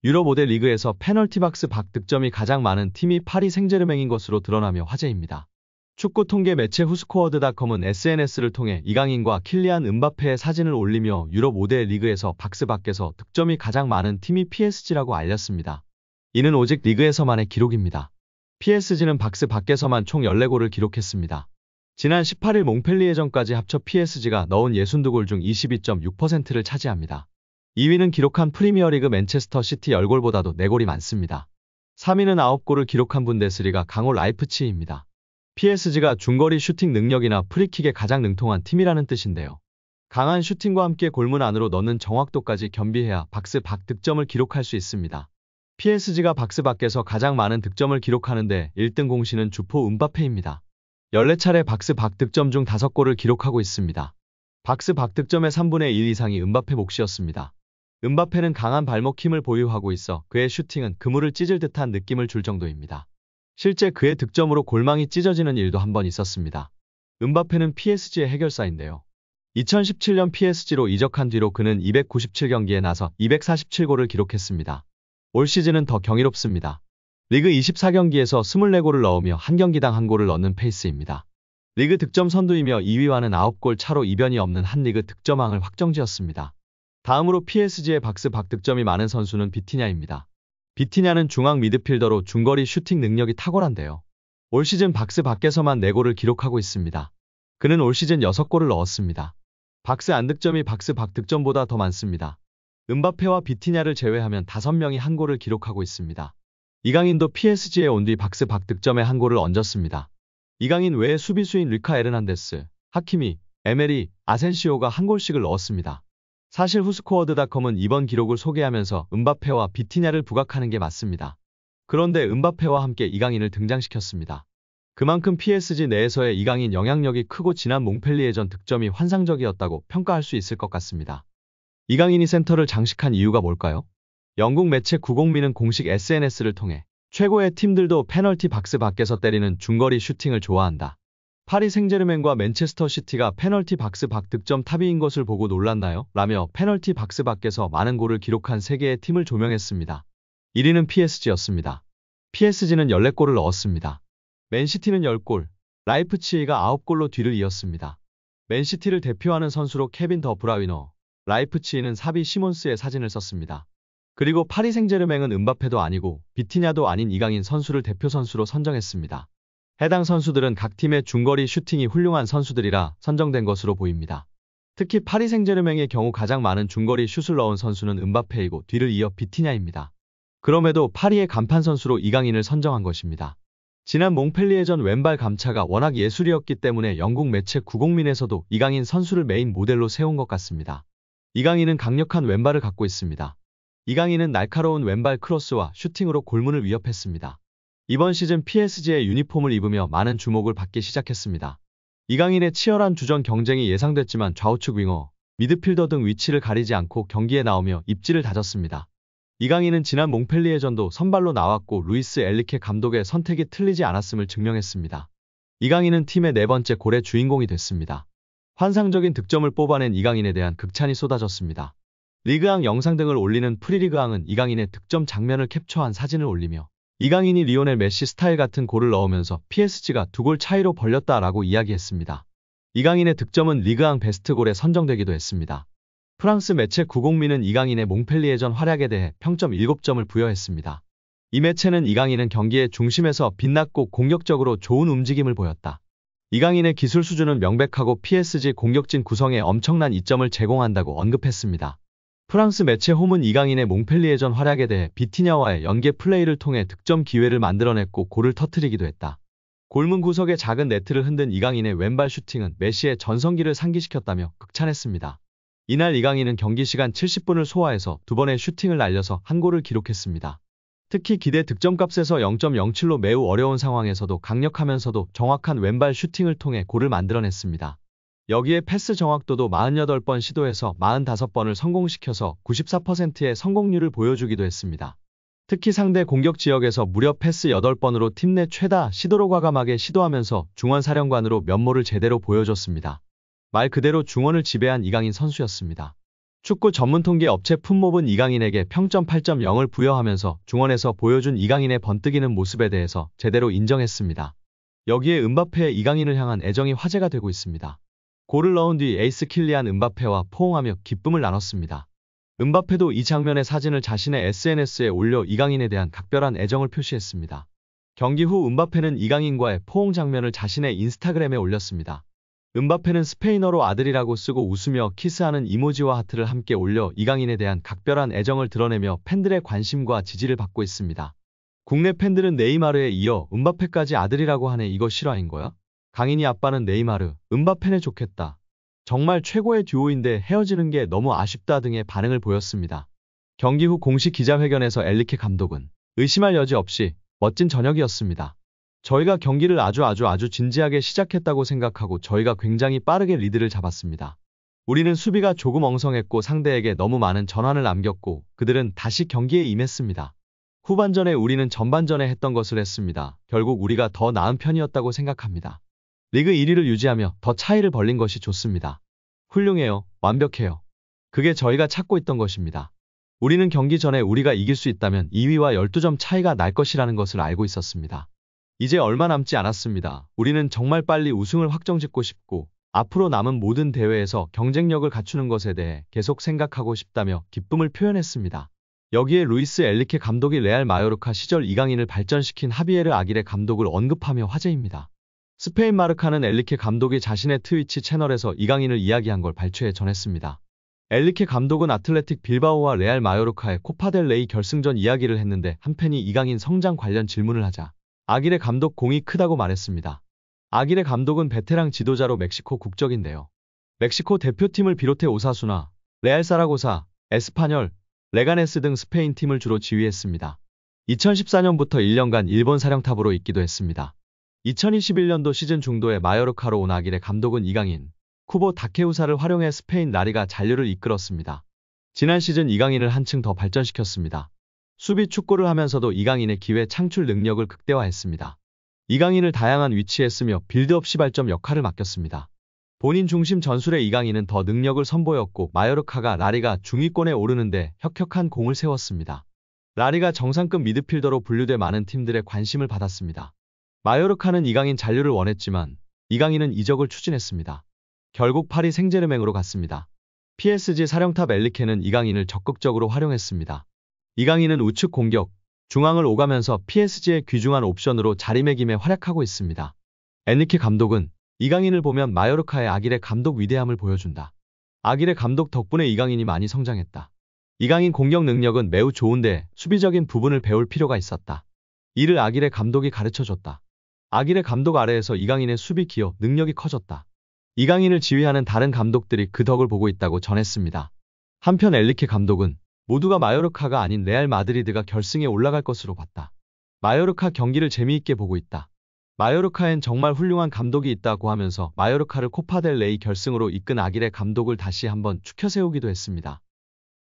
유럽 5대 리그에서 페널티 박스 밖 득점이 가장 많은 팀이 파리 생제르맹인 것으로 드러나며 화제입니다. 축구 통계 매체 후스코어드닷컴은 SNS를 통해 이강인과 킬리안 음바페의 사진을 올리며 유럽 5대 리그에서 박스 밖에서 득점이 가장 많은 팀이 PSG라고 알렸습니다. 이는 오직 리그에서만의 기록입니다. PSG는 박스 밖에서만 총 14골을 기록했습니다. 지난 18일 몽펠리에전까지 합쳐 PSG가 넣은 62골 중 22.6%를 차지합니다. 2위는 기록한 프리미어리그 맨체스터 시티 10골보다도 4골이 많습니다. 3위는 9골을 기록한 분데스리가 강호 라이프치히입니다. PSG가 중거리 슈팅 능력이나 프리킥에 가장 능통한 팀이라는 뜻인데요. 강한 슈팅과 함께 골문 안으로 넣는 정확도까지 겸비해야 박스 밖 득점을 기록할 수 있습니다. PSG가 박스 밖에서 가장 많은 득점을 기록하는데 1등 공신은 주포 음바페입니다. 14차례 박스 밖 득점 중 5골을 기록하고 있습니다. 박스 밖 득점의 3분의 1 이상이 음바페 몫이었습니다. 음바페는 강한 발목 힘을 보유하고 있어 그의 슈팅은 그물을 찢을 듯한 느낌을 줄 정도입니다. 실제 그의 득점으로 골망이 찢어지는 일도 한 번 있었습니다. 음바페는 PSG의 해결사인데요. 2017년 PSG로 이적한 뒤로 그는 297경기에 나서 247골을 기록했습니다. 올 시즌은 더 경이롭습니다. 리그 24경기에서 24골을 넣으며 한 경기당 한 골을 넣는 페이스입니다. 리그 득점 선두이며 2위와는 9골 차로 이변이 없는 한 리그 득점왕을 확정지었습니다. 다음으로 PSG의 박스 밖 득점이 많은 선수는 비티냐입니다. 비티냐는 중앙 미드필더로 중거리 슈팅 능력이 탁월한데요. 올 시즌 박스 밖에서만 4골을 기록하고 있습니다. 그는 올 시즌 6골을 넣었습니다. 박스 안 득점이 박스 밖 득점보다 더 많습니다. 음바페와 비티냐를 제외하면 5명이 한 골을 기록하고 있습니다. 이강인도 PSG에 온 뒤 박스 밖 득점에 한 골을 얹었습니다. 이강인 외에 수비수인 리카 에르난데스, 하키미, 에메리, 아센시오가 한 골씩을 넣었습니다. 사실 후스코어드닷컴은 이번 기록을 소개하면서 음바페와 비티냐를 부각하는 게 맞습니다. 그런데 음바페와 함께 이강인을 등장시켰습니다. 그만큼 PSG 내에서의 이강인 영향력이 크고 지난 몽펠리에전 득점이 환상적이었다고 평가할 수 있을 것 같습니다. 이강인이 센터를 장식한 이유가 뭘까요? 영국 매체 90미는 공식 SNS를 통해 최고의 팀들도 페널티 박스 밖에서 때리는 중거리 슈팅을 좋아한다. 파리 생제르맹과 맨체스터 시티가 페널티 박스 밖 득점 탑위인 것을 보고 놀랐나요? 라며 페널티 박스 밖에서 많은 골을 기록한 3개의 팀을 조명했습니다. 1위는 PSG였습니다. PSG는 14골을 넣었습니다. 맨시티는 10골, 라이프치히가 9골로 뒤를 이었습니다. 맨시티를 대표하는 선수로 케빈 더 브라위너, 라이프치히는 사비 시몬스의 사진을 썼습니다. 그리고 파리 생제르맹은 음바페도 아니고 비티냐도 아닌 이강인 선수를 대표 선수로 선정했습니다. 해당 선수들은 각 팀의 중거리 슈팅이 훌륭한 선수들이라 선정된 것으로 보입니다. 특히 파리 생제르맹의 경우 가장 많은 중거리 슛을 넣은 선수는 음바페이고 뒤를 이어 비티냐입니다. 그럼에도 파리의 간판 선수로 이강인을 선정한 것입니다. 지난 몽펠리에전 왼발 감차가 워낙 예술이었기 때문에 영국 매체 90민에서도 이강인 선수를 메인 모델로 세운 것 같습니다. 이강인은 강력한 왼발을 갖고 있습니다. 이강인은 날카로운 왼발 크로스와 슈팅으로 골문을 위협했습니다. 이번 시즌 PSG의 유니폼을 입으며 많은 주목을 받기 시작했습니다. 이강인의 치열한 주전 경쟁이 예상됐지만 좌우측 윙어, 미드필더 등 위치를 가리지 않고 경기에 나오며 입지를 다졌습니다. 이강인은 지난 몽펠리에전도 선발로 나왔고 루이스 엘리케 감독의 선택이 틀리지 않았음을 증명했습니다. 이강인은 팀의 4번째 골의 주인공이 됐습니다. 환상적인 득점을 뽑아낸 이강인에 대한 극찬이 쏟아졌습니다. 리그왕 영상 등을 올리는 프리리그왕은 이강인의 득점 장면을 캡처한 사진을 올리며 이강인이 리오넬 메시 스타일 같은 골을 넣으면서 PSG가 2골 차이로 벌렸다라고 이야기했습니다. 이강인의 득점은 리그왕 베스트골에 선정되기도 했습니다. 프랑스 매체 90미는 이강인의 몽펠리에전 활약에 대해 평점 7점을 부여했습니다. 이 매체는 이강인은 경기의 중심에서 빛났고 공격적으로 좋은 움직임을 보였다. 이강인의 기술 수준은 명백하고 PSG 공격진 구성에 엄청난 이점을 제공한다고 언급했습니다. 프랑스 매체 홈은 이강인의 몽펠리에전 활약에 대해 비티냐와의 연계 플레이를 통해 득점 기회를 만들어냈고 골을 터뜨리기도 했다. 골문 구석에 작은 네트를 흔든 이강인의 왼발 슈팅은 메시의 전성기를 상기시켰다며 극찬했습니다. 이날 이강인은 경기 시간 70분을 소화해서 2번의 슈팅을 날려서 한 골을 기록했습니다. 특히 기대 득점값에서 0.07로 매우 어려운 상황에서도 강력하면서도 정확한 왼발 슈팅을 통해 골을 만들어냈습니다. 여기에 패스 정확도도 48번 시도해서 45번을 성공시켜서 94%의 성공률을 보여주기도 했습니다. 특히 상대 공격 지역에서 무려 패스 8번으로 팀 내 최다 시도로 과감하게 시도하면서 중원 사령관으로 면모를 제대로 보여줬습니다. 말 그대로 중원을 지배한 이강인 선수였습니다. 축구 전문 통계 업체 풋몹은 이강인에게 평점 8.0을 부여하면서 중원에서 보여준 이강인의 번뜩이는 모습에 대해서 제대로 인정했습니다. 여기에 음바페의 이강인을 향한 애정이 화제가 되고 있습니다. 골을 넣은 뒤 에이스 킬리안 음바페와 포옹하며 기쁨을 나눴습니다. 음바페도 이 장면의 사진을 자신의 SNS에 올려 이강인에 대한 각별한 애정을 표시했습니다. 경기 후 음바페는 이강인과의 포옹 장면을 자신의 인스타그램에 올렸습니다. 음바페는 스페인어로 아들이라고 쓰고 웃으며 키스하는 이모지와 하트를 함께 올려 이강인에 대한 각별한 애정을 드러내며 팬들의 관심과 지지를 받고 있습니다. 국내 팬들은 네이마르에 이어 음바페까지 아들이라고 하네. 이거 실화인 거야? 강인이 아빠는 네이마르, 음바페네. 좋겠다. 정말 최고의 듀오인데 헤어지는 게 너무 아쉽다 등의 반응을 보였습니다. 경기 후 공식 기자회견에서 엔리케 감독은 의심할 여지 없이 멋진 저녁이었습니다. 저희가 경기를 아주 진지하게 시작했다고 생각하고 저희가 굉장히 빠르게 리드를 잡았습니다. 우리는 수비가 조금 엉성했고 상대에게 너무 많은 전환을 남겼고 그들은 다시 경기에 임했습니다. 후반전에 우리는 전반전에 했던 것을 했습니다. 결국 우리가 더 나은 편이었다고 생각합니다. 리그 1위를 유지하며 더 차이를 벌린 것이 좋습니다. 훌륭해요. 완벽해요. 그게 저희가 찾고 있던 것입니다. 우리는 경기 전에 우리가 이길 수 있다면 2위와 12점 차이가 날 것이라는 것을 알고 있었습니다. 이제 얼마 남지 않았습니다. 우리는 정말 빨리 우승을 확정짓고 싶고 앞으로 남은 모든 대회에서 경쟁력을 갖추는 것에 대해 계속 생각하고 싶다며 기쁨을 표현했습니다. 여기에 루이스 엔리케 감독이 레알 마요르카 시절 이강인을 발전시킨 하비에르 아기레 감독을 언급하며 화제입니다. 스페인 마르카는 엔리케 감독이 자신의 트위치 채널에서 이강인을 이야기한 걸 발췌해 전했습니다. 엔리케 감독은 아틀레틱 빌바오와 레알 마요르카의 코파델레이 결승전 이야기를 했는데 한 팬이 이강인 성장 관련 질문을 하자 아기레 감독 공이 크다고 말했습니다. 아기레 감독은 베테랑 지도자로 멕시코 국적인데요. 멕시코 대표팀을 비롯해 오사수나, 레알 사라고사, 에스파뇰, 레가네스 등 스페인 팀을 주로 지휘했습니다. 2014년부터 1년간 일본 사령탑으로 있기도 했습니다. 2021년도 시즌 중도에 마요르카로 온 아기레 감독은 이강인, 쿠보 다케우사를 활용해 스페인 라리가 잔류를 이끌었습니다. 지난 시즌 이강인을 한층 더 발전시켰습니다. 수비 축구를 하면서도 이강인의 기회 창출 능력을 극대화했습니다. 이강인을 다양한 위치에 쓰며 빌드업 시발점 역할을 맡겼습니다. 본인 중심 전술의 이강인은 더 능력을 선보였고 마요르카가 라리가 중위권에 오르는데 혁혁한 공을 세웠습니다. 라리가 정상급 미드필더로 분류돼 많은 팀들의 관심을 받았습니다. 마요르카는 이강인 잔류를 원했지만 이강인은 이적을 추진했습니다. 결국 파리 생제르맹으로 갔습니다. PSG 사령탑 엔리케는 이강인을 적극적으로 활용했습니다. 이강인은 우측 공격, 중앙을 오가면서 PSG의 귀중한 옵션으로 자리매김에 활약하고 있습니다. 엔리케 감독은 이강인을 보면 마요르카의 아기레 감독 위대함을 보여준다. 아기레 감독 덕분에 이강인이 많이 성장했다. 이강인 공격 능력은 매우 좋은데 수비적인 부분을 배울 필요가 있었다. 이를 아기레 감독이 가르쳐줬다. 아기레 감독 아래에서 이강인의 수비 기여 능력이 커졌다. 이강인을 지휘하는 다른 감독들이 그 덕을 보고 있다고 전했습니다. 한편 엔리케 감독은 모두가 마요르카가 아닌 레알 마드리드가 결승에 올라갈 것으로 봤다. 마요르카 경기를 재미있게 보고 있다. 마요르카엔 정말 훌륭한 감독이 있다고 하면서 마요르카를 코파델레이 결승으로 이끈 아기레 감독을 다시 한번 추켜 세우기도 했습니다.